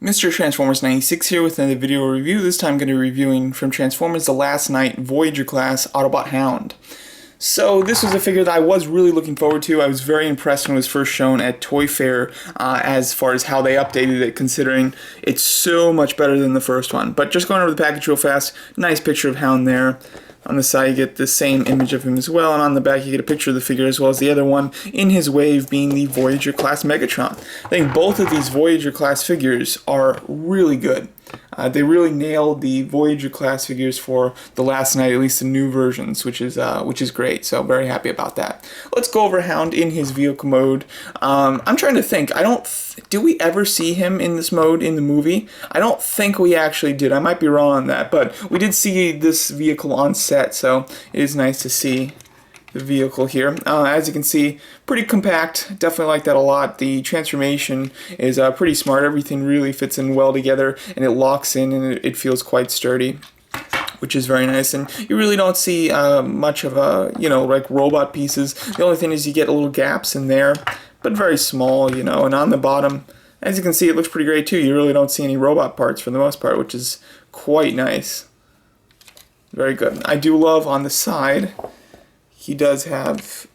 Mr. Transformers 96 here with another video review. This time I'm going to be reviewing from Transformers The Last Knight Voyager class Autobot Hound. So this was a figure that I was really looking forward to. I was very impressed when it was first shown at Toy Fair as far as how they updated it, considering it's so much better than the first one. But just going over the package real fast, nice picture of Hound there. On the side you get the same image of him as well, and on the back you get a picture of the figure as well as the other one in his wave being the Voyager class Megatron. I think both of these Voyager class figures are really good. They really nailed the Voyager class figures for The Last Knight, at least the new versions, which is great. So very happy about that. Let's go over Hound in his vehicle mode. I'm trying to think. Do we ever see him in this mode in the movie? I don't think we actually did. I might be wrong on that, but we did see this vehicle on set, so it is nice to see the vehicle here. As you can see, pretty compact. Definitely like that a lot. The transformation is pretty smart. Everything really fits in well together, and it locks in, and it feels quite sturdy, which is very nice. And you really don't see much of like robot pieces. The only thing is you get little gaps in there, but very small, and on the bottom, as you can see, it looks pretty great too. You really don't see any robot parts for the most part, which is quite nice. Very good. I do love on the side, he does have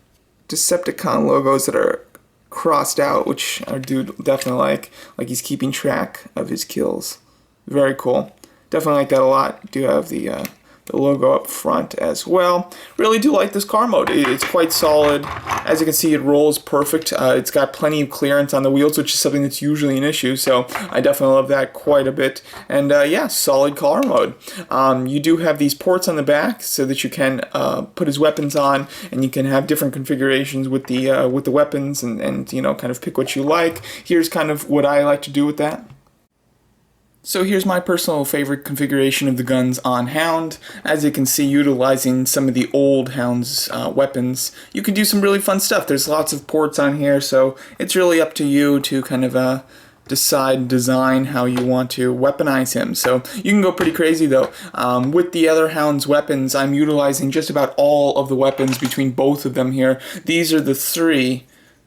Decepticon logos that are crossed out, which I do definitely like he's keeping track of his kills. Very cool. Definitely like that a lot. Do have the logo up front as well. Really do like this car mode. It's quite solid. As you can see, it rolls perfect. It's got plenty of clearance on the wheels, which is something that's usually an issue, so I definitely love that quite a bit. And yeah, solid car mode. You do have these ports on the back so that you can put his weapons on, and you can have different configurations with the weapons and kind of pick what you like. Here's kind of what I like to do with that. So here's my personal favorite configuration of the guns on Hound. As you can see, utilizing some of the old Hound's weapons, you can do some really fun stuff. There's lots of ports on here, so it's really up to you to kind of design how you want to weaponize him. So you can go pretty crazy though. With the other Hound's weapons, I'm utilizing just about all of the weapons between both of them here. These are the three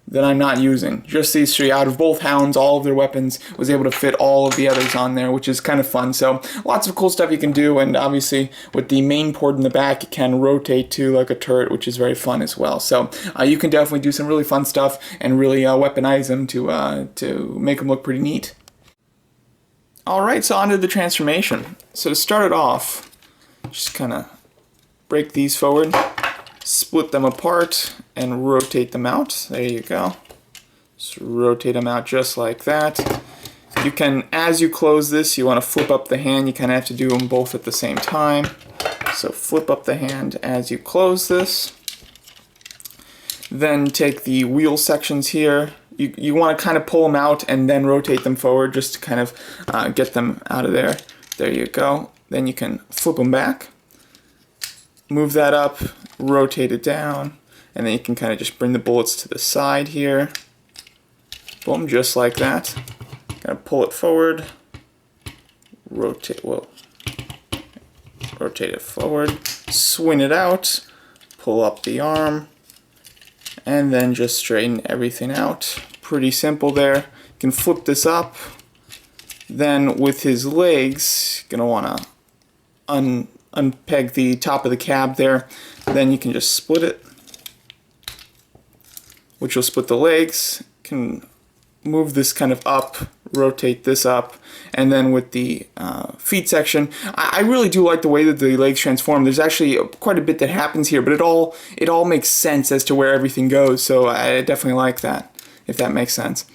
that I'm not using. Just these three. Out of both Hounds, all of their weapons, was able to fit all of the others on there, which is kind of fun. So lots of cool stuff you can do, and obviously with the main port in the back, it can rotate to like a turret, which is very fun as well. So you can definitely do some really fun stuff and really weaponize them to make them look pretty neat. Alright, so onto the transformation. So to start it off, just kind of break these forward, split them apart, and rotate them out. There you go. Just rotate them out just like that. You can, as you close this, you want to flip up the hand. You kind of have to do them both at the same time. So flip up the hand as you close this. Then take the wheel sections here. You want to kind of pull them out and then rotate them forward just to kind of get them out of there. There you go. Then you can flip them back. Move that up, rotate it down, and then you can kind of just bring the bullets to the side here. Boom, just like that. Kind of pull it forward, rotate it forward, swing it out, pull up the arm, and then just straighten everything out. Pretty simple there. You can flip this up. Then with his legs, you're gonna want to unpeg the top of the cab there. Then you can just split it, which will split the legs. You can move this kind of up, rotate this up, and then with the feet section, I really do like the way that the legs transform. There's actually quite a bit that happens here, but it all makes sense as to where everything goes, so I definitely like that, if that makes sense.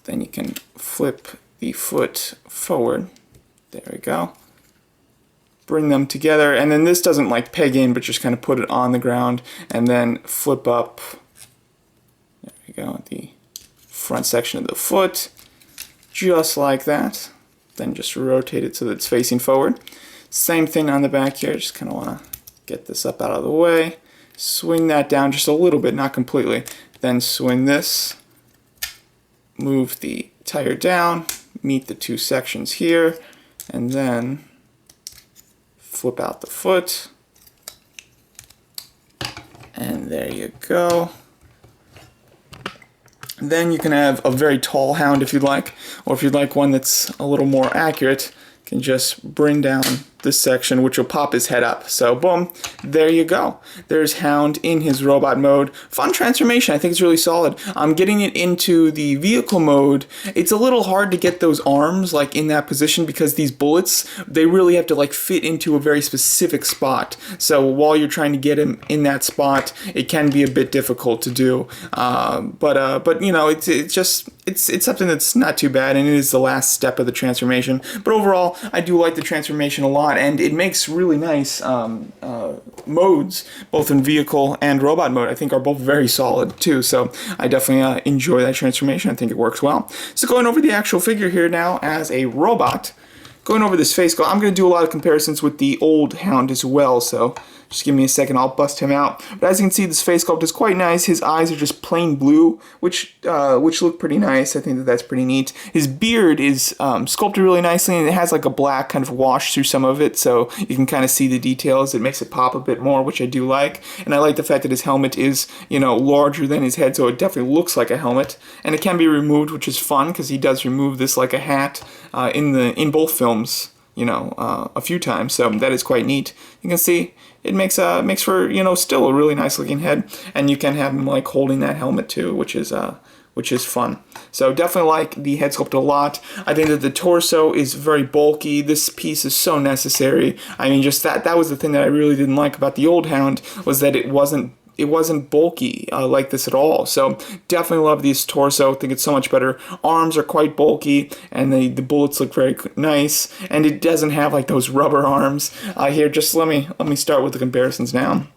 Then you can flip the foot forward. There we go. Bring them together, and then this doesn't like peg in, but just kind of put it on the ground, and then flip up. There we go, the front section of the foot, just like that. Then just rotate it so that it's facing forward. Same thing on the back here. Just kind of want to get this up out of the way. Swing that down just a little bit, not completely. Then swing this. Move the tire down. Meet the two sections here, and then flip out the foot, and there you go. Then you can have a very tall Hound if you'd like, or if you'd like one that's a little more accurate, you can just bring down this section, which will pop his head up. So boom, there you go. There's Hound in his robot mode. Fun transformation. I think it's really solid. I'm getting it into the vehicle mode. It's a little hard to get those arms like in that position because these bullets, they really have to like fit into a very specific spot. So while you're trying to get him in that spot, it can be a bit difficult to do. But you know, it's something that's not too bad, and it is the last step of the transformation. But overall, I do like the transformation a lot, and it makes really nice modes, both in vehicle and robot mode. I think are both very solid too, so I definitely enjoy that transformation. I think it works well. So going over the actual figure here now as a robot, going over this face sculpt, I'm going to do a lot of comparisons with the old Hound as well, so just give me a second, I'll bust him out. But as you can see, this face sculpt is quite nice. His eyes are just plain blue, which look pretty nice. I think that's pretty neat. His beard is sculpted really nicely, and it has like a black kind of wash through some of it, so you can kind of see the details. It makes it pop a bit more, which I do like. And I like the fact that his helmet is, you know, larger than his head, so it definitely looks like a helmet. And it can be removed, which is fun, because he does remove this like a hat in both films, you know, a few times. So that is quite neat. You can see it makes for, you know, still a really nice looking head, and you can have him like holding that helmet too, which is fun. So definitely like the head sculpt a lot. I think that the torso is very bulky. This piece is so necessary. I mean, just that was the thing that I really didn't like about the old Hound, was that it wasn't bulky like this at all. So definitely love this torso. I think it's so much better. Arms are quite bulky, and the bullets look very nice, and it doesn't have like those rubber arms. Here, just let me start with the comparisons now.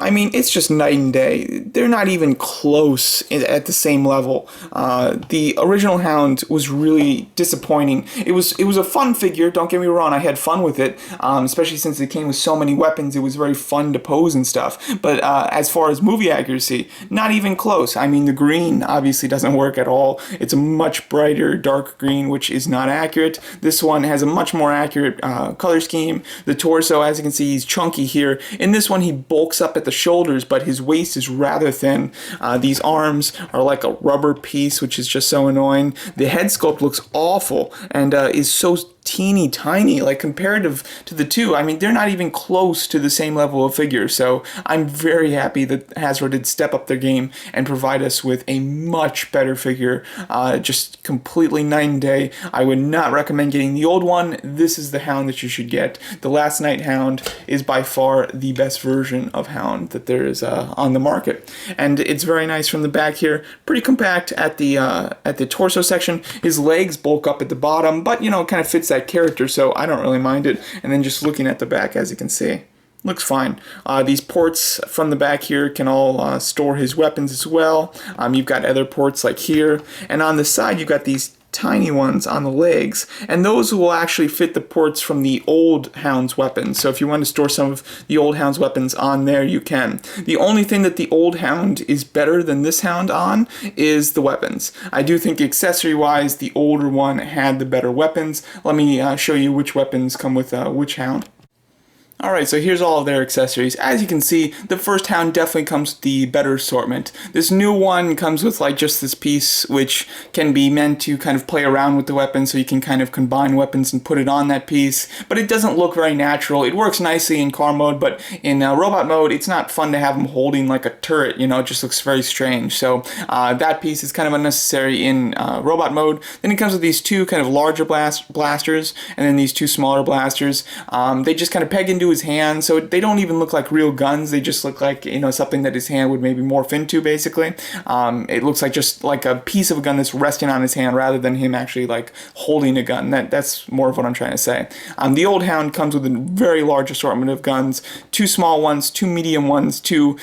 I mean, it's just night and day. They're not even close at the same level. The original Hound was really disappointing. It was a fun figure, don't get me wrong, I had fun with it, especially since it came with so many weapons. It was very fun to pose and stuff. But as far as movie accuracy, not even close. I mean, the green obviously doesn't work at all. It's a much brighter dark green, which is not accurate. This one has a much more accurate color scheme. The torso, as you can see, he's chunky here. In this one, he bulks up at the shoulders, but his waist is rather thin. These arms are like a rubber piece, which is just so annoying. The head sculpt looks awful and is so teeny tiny, like comparative to the two. I mean, they're not even close to the same level of figure, so I'm very happy that Hasbro did step up their game and provide us with a much better figure, just completely night and day. I would not recommend getting the old one. This is the Hound that you should get. The Last Night Hound is by far the best version of Hound that there is on the market, and it's very nice from the back here. Pretty compact at the torso section. His legs bulk up at the bottom, but you know, it kind of fits that character, so I don't really mind it. And then just looking at the back, as you can see, looks fine. These ports from the back here can all store his weapons as well. You've got other ports like here, and on the side you've got these tiny ones on the legs, and those will actually fit the ports from the old Hound's weapons. So if you want to store some of the old Hound's weapons on there, you can. The only thing that the old Hound is better than this Hound on is the weapons. I do think accessory wise the older one had the better weapons. Let me show you which weapons come with which Hound. Alright, so here's all of their accessories. As you can see, the first Hound definitely comes with the better assortment. This new one comes with like just this piece, which can be meant to kind of play around with the weapon, so you can kind of combine weapons and put it on that piece. But it doesn't look very natural. It works nicely in car mode, but in robot mode, it's not fun to have him holding like a turret, you know, it just looks very strange. So that piece is kind of unnecessary in robot mode. Then it comes with these two kind of larger blasters, and then these two smaller blasters. They just kind of peg into his hand, so they don't even look like real guns. They just look like, you know, something that his hand would maybe morph into, basically. It looks like just like a piece of a gun that's resting on his hand rather than him actually like holding a gun. That's more of what I'm trying to say. The old Hound comes with a very large assortment of guns, two small ones, two medium ones, two,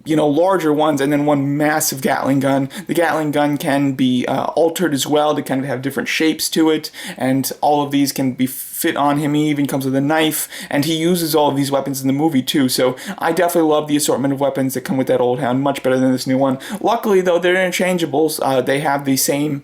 you know, larger ones, and then one massive Gatling gun. The Gatling gun can be altered as well to kind of have different shapes to it, and all of these can be fit on him. He even comes with a knife, and he uses all of these weapons in the movie too. So I definitely love the assortment of weapons that come with that old Hound, much better than this new one. Luckily though, they're interchangeables. They have the same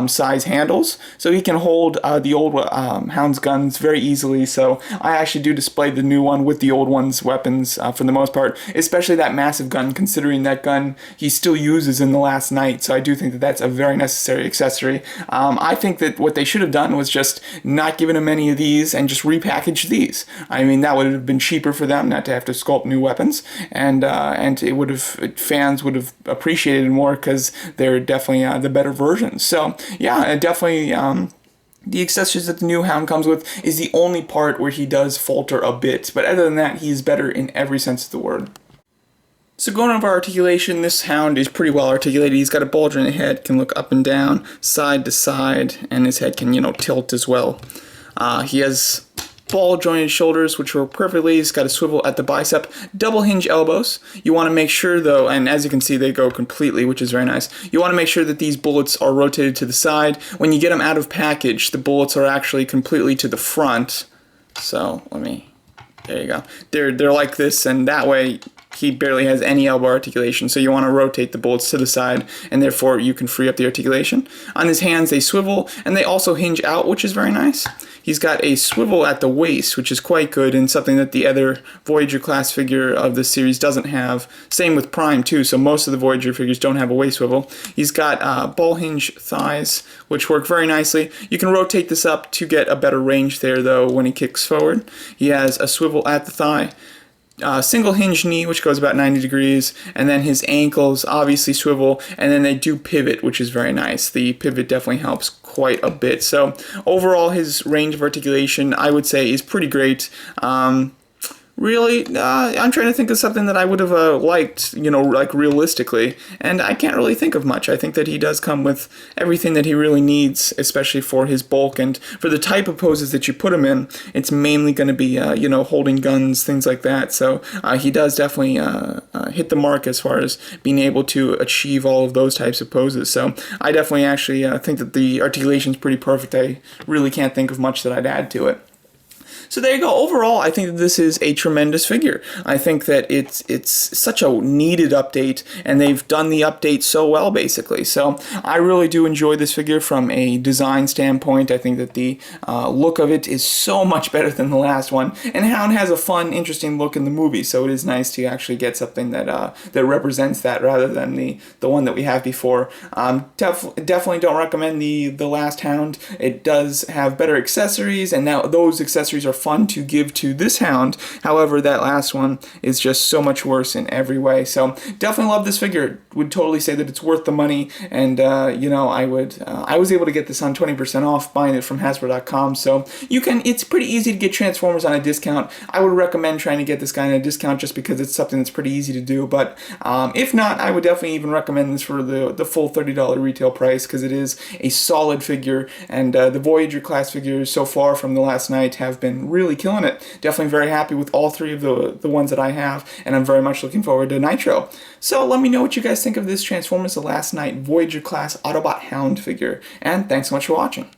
size handles, so he can hold the old Hound's guns very easily. So I actually do display the new one with the old one's weapons for the most part, especially that massive gun, considering that gun he still uses in The Last Knight. So I do think that that's a very necessary accessory. I think that what they should have done was just not given him any of these and just repackaged these. I mean, that would have been cheaper for them not to have to sculpt new weapons, and it would have, fans would have appreciated it more because they're definitely the better versions. So yeah, definitely. The accessories that the new Hound comes with is the only part where he does falter a bit, but other than that, he's better in every sense of the word. So going over articulation, this Hound is pretty well articulated. He's got a bulge in the head, can look up and down, side to side, and his head can, tilt as well. He has ball jointed shoulders, which work perfectly. He's got a swivel at the bicep, double hinge elbows. You want to make sure though, and as you can see, they go completely, which is very nice. You want to make sure that these bullets are rotated to the side. When you get them out of package, the bullets are actually completely to the front. So there you go. They're like this, and that way he barely has any elbow articulation, so you want to rotate the bullets to the side, and therefore you can free up the articulation. On his hands, they swivel, and they also hinge out, which is very nice. He's got a swivel at the waist, which is quite good, and something that the other Voyager class figure of the series doesn't have. Same with Prime, too, so most of the Voyager figures don't have a waist swivel. He's got ball hinge thighs, which work very nicely. You can rotate this up to get a better range there, though, when he kicks forward. He has a swivel at the thigh. Single hinge knee, which goes about 90 degrees, and then his ankles obviously swivel, and then they do pivot, which is very nice. The pivot definitely helps quite a bit. So overall, his range of articulation, I would say, is pretty great. Really, I'm trying to think of something that I would have liked, like realistically, and I can't really think of much. I think that he does come with everything that he really needs, especially for his bulk, and for the type of poses that you put him in, it's mainly going to be, holding guns, things like that. So he does definitely hit the mark as far as being able to achieve all of those types of poses. So I definitely actually think that the articulation is pretty perfect. I really can't think of much that I'd add to it. So there you go. Overall, I think that this is a tremendous figure. I think that it's such a needed update, and they've done the update so well, basically. So I really do enjoy this figure from a design standpoint. I think that the look of it is so much better than the last one, and Hound has a fun, interesting look in the movie, so it is nice to actually get something that that represents that rather than the one that we have before. Definitely don't recommend the last Hound. It does have better accessories, and now those accessories are fun to give to this Hound. However, that last one is just so much worse in every way. So definitely love this figure. Would totally say that it's worth the money, and I was able to get this on 20% off buying it from Hasbro.com. So it's pretty easy to get Transformers on a discount. I would recommend trying to get this guy on a discount just because it's something that's pretty easy to do. But if not, I would definitely even recommend this for the full $30 retail price, because it is a solid figure, and the Voyager class figures so far from The Last Knight have been really killing it. Definitely very happy with all three of the ones that I have, and I'm very much looking forward to Nitro. So let me know what you guys think of this Transformers The Last Knight Voyager class Autobot Hound figure, and thanks so much for watching.